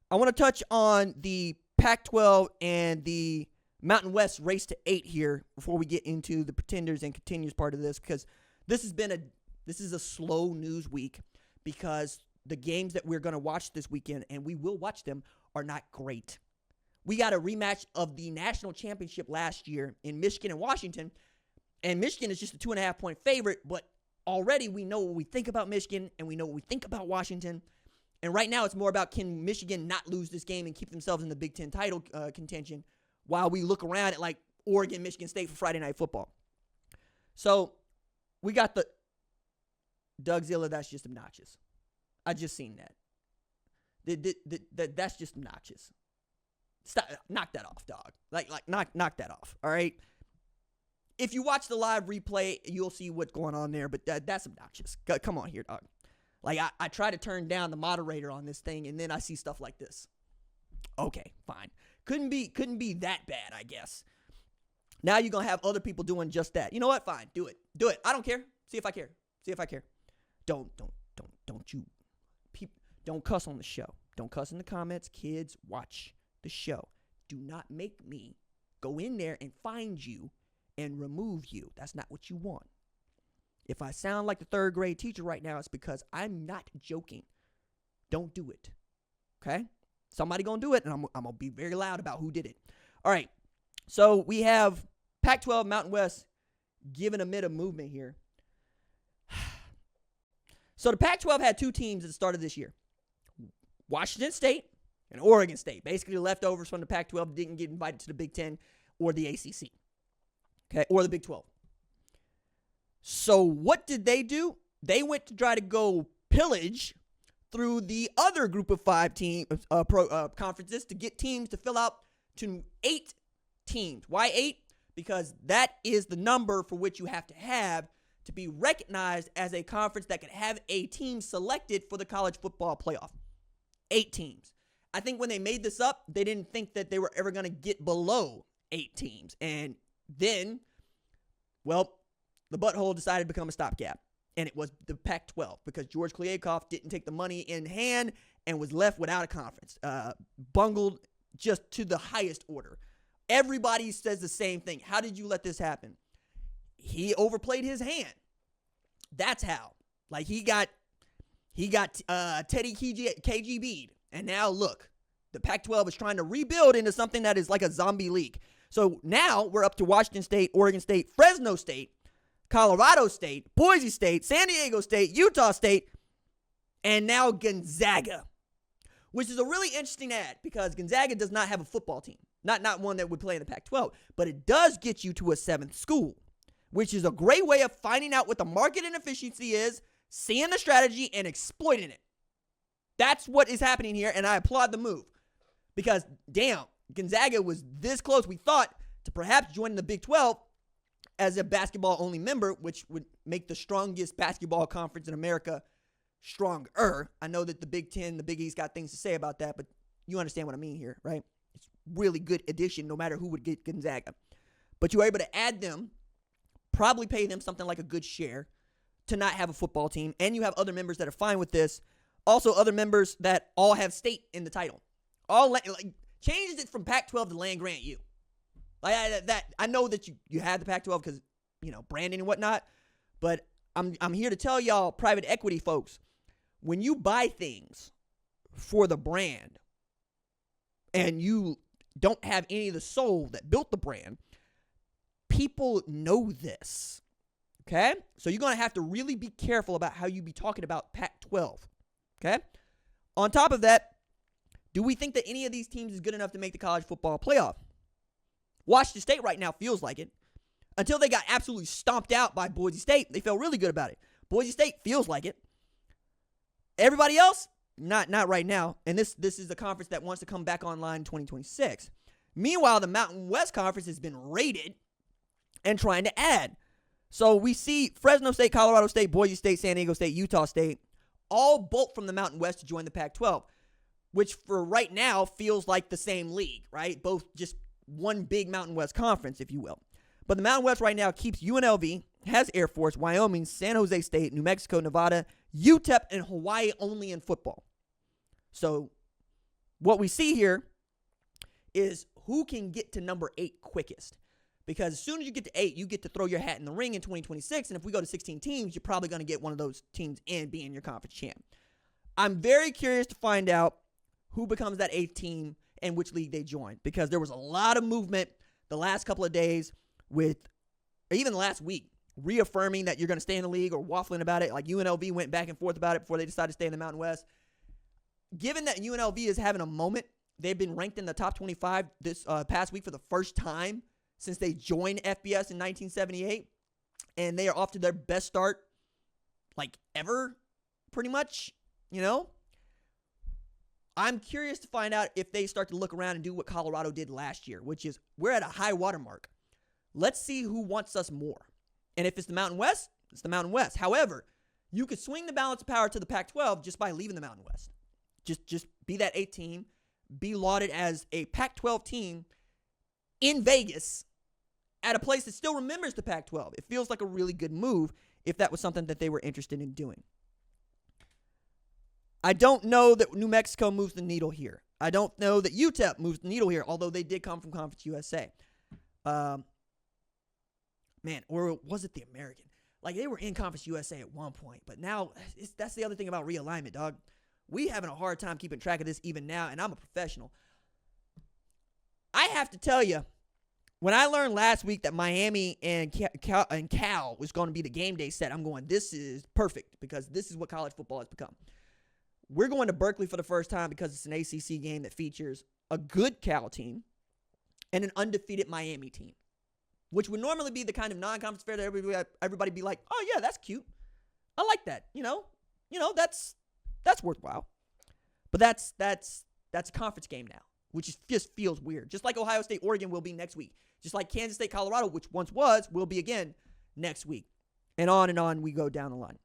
I want to touch on the Pac-12 and the Mountain West race to 8 here before we get into the pretenders and continues part of this, because this is a slow news week because the games that we're going to watch this weekend, and we will watch them, are not great. We got a rematch of the national championship last year in Michigan and Washington, and Michigan is just a 2.5-point favorite, but already we know what we think about Michigan and we know what we think about Washington. And right now it's more about, can Michigan not lose this game and keep themselves in the Big Ten title contention while we look around at like Oregon, Michigan State for Friday Night Football. So we got the Doug Zilla, that's just obnoxious. I just seen that. That's just obnoxious. Stop, knock that off, dog. Like knock that off. All right. If you watch the live replay, you'll see what's going on there. But that's obnoxious. Come on here, dog. Like I try to turn down the moderator on this thing, and then I see stuff like this. Okay, fine. Couldn't be that bad, I guess. Now you're gonna have other people doing just that. You know what? Fine, do it. I don't care. See if I care. Don't cuss on the show. Don't cuss in the comments. Kids, watch the show. Do not make me go in there and find you and remove you. That's not what you want. If I sound like the third grade teacher right now, it's because I'm not joking. Don't do it. Okay? Somebody gonna do it, and I'm gonna be very loud about who did it. All right. So we have Pac-12 Mountain West giving a bit of movement here. So the Pac-12 had two teams at the start of this year. Washington State and Oregon State. Basically the leftovers from the Pac-12 didn't get invited to the Big Ten or the ACC. Okay, or the Big 12. So what did they do? They went to try to go pillage through the other group of 5 team conferences to get teams to fill out to 8 teams. Why 8? Because that is the number for which you have to be recognized as a conference that could have a team selected for the college football playoff. 8 teams. I think when they made this up, they didn't think that they were ever going to get below 8 teams. And then, well, the butthole decided to become a stopgap. And it was the Pac-12 because George Kliavkoff didn't take the money in hand and was left without a conference. Bungled just to the highest order. Everybody says the same thing. How did you let this happen? He overplayed his hand. That's how. Like he got Teddy KGB'd. And now look, the Pac-12 is trying to rebuild into something that is like a zombie league. So now we're up to Washington State, Oregon State, Fresno State, Colorado State, Boise State, San Diego State, Utah State, and now Gonzaga, which is a really interesting ad because Gonzaga does not have a football team. Not one that would play in the Pac-12, but it does get you to a 7th school, which is a great way of finding out what the market inefficiency is, seeing the strategy, and exploiting it. That's what is happening here, and I applaud the move because, damn, Gonzaga was this close, we thought, to perhaps joining the Big 12 as a basketball-only member, which would make the strongest basketball conference in America stronger. I know that the Big 10, the Big East got things to say about that, but you understand what I mean here, right? It's really good addition no matter who would get Gonzaga. But you were able to add them, probably pay them something like a good share to not have a football team, and you have other members that are fine with this. Also, other members that all have state in the title. Changed it from Pac-12 to land-grant U. I know that you have the Pac-12 because, branding and whatnot, but I'm here to tell y'all, private equity folks, when you buy things for the brand and you don't have any of the soul that built the brand, people know this, okay? So you're going to have to really be careful about how you be talking about Pac-12, okay? On top of that, do we think that any of these teams is good enough to make the college football playoff? Washington State right now feels like it. Until they got absolutely stomped out by Boise State, they felt really good about it. Boise State feels like it. Everybody else, not right now. And this is a conference that wants to come back online in 2026. Meanwhile, the Mountain West Conference has been raided and trying to add. So we see Fresno State, Colorado State, Boise State, San Diego State, Utah State, all bolt from the Mountain West to join the Pac-12, which for right now feels like the same league, right? Both just one big Mountain West conference, if you will. But the Mountain West right now keeps UNLV, has Air Force, Wyoming, San Jose State, New Mexico, Nevada, UTEP, and Hawaii only in football. So what we see here is who can get to number 8 quickest. Because as soon as you get to 8, you get to throw your hat in the ring in 2026. And if we go to 16 teams, you're probably going to get one of those teams in being your conference champ. I'm very curious to find out who becomes that 8th team and which league they join. Because there was a lot of movement the last couple of days with, or even the last week, reaffirming that you're going to stay in the league or waffling about it. Like UNLV went back and forth about it before they decided to stay in the Mountain West. Given that UNLV is having a moment, they've been ranked in the top 25 this past week for the first time since they joined FBS in 1978, and they are off to their best start, like, ever, pretty much, you know? I'm curious to find out if they start to look around and do what Colorado did last year, which is we're at a high water mark. Let's see who wants us more. And if it's the Mountain West, it's the Mountain West. However, you could swing the balance of power to the Pac-12 just by leaving the Mountain West. Just be that 8th team, be lauded as a Pac-12 team in Vegas at a place that still remembers the Pac-12. It feels like a really good move if that was something that they were interested in doing. I don't know that New Mexico moves the needle here. I don't know that UTEP moves the needle here, although they did come from Conference USA. Or was it the American? Like, they were in Conference USA at one point, but now that's the other thing about realignment, dog. We having a hard time keeping track of this even now, and I'm a professional. I have to tell you, when I learned last week that Miami and Cal was going to be the game day set, I'm going, this is perfect because this is what college football has become. We're going to Berkeley for the first time because it's an ACC game that features a good Cal team and an undefeated Miami team, which would normally be the kind of non-conference fair that everybody be like, oh, yeah, that's cute. I like that. You know, that's worthwhile. But that's a conference game now, which just feels weird. Just like Ohio State, Oregon will be next week. Just like Kansas State, Colorado, which once was, will be again next week. And on we go down the line.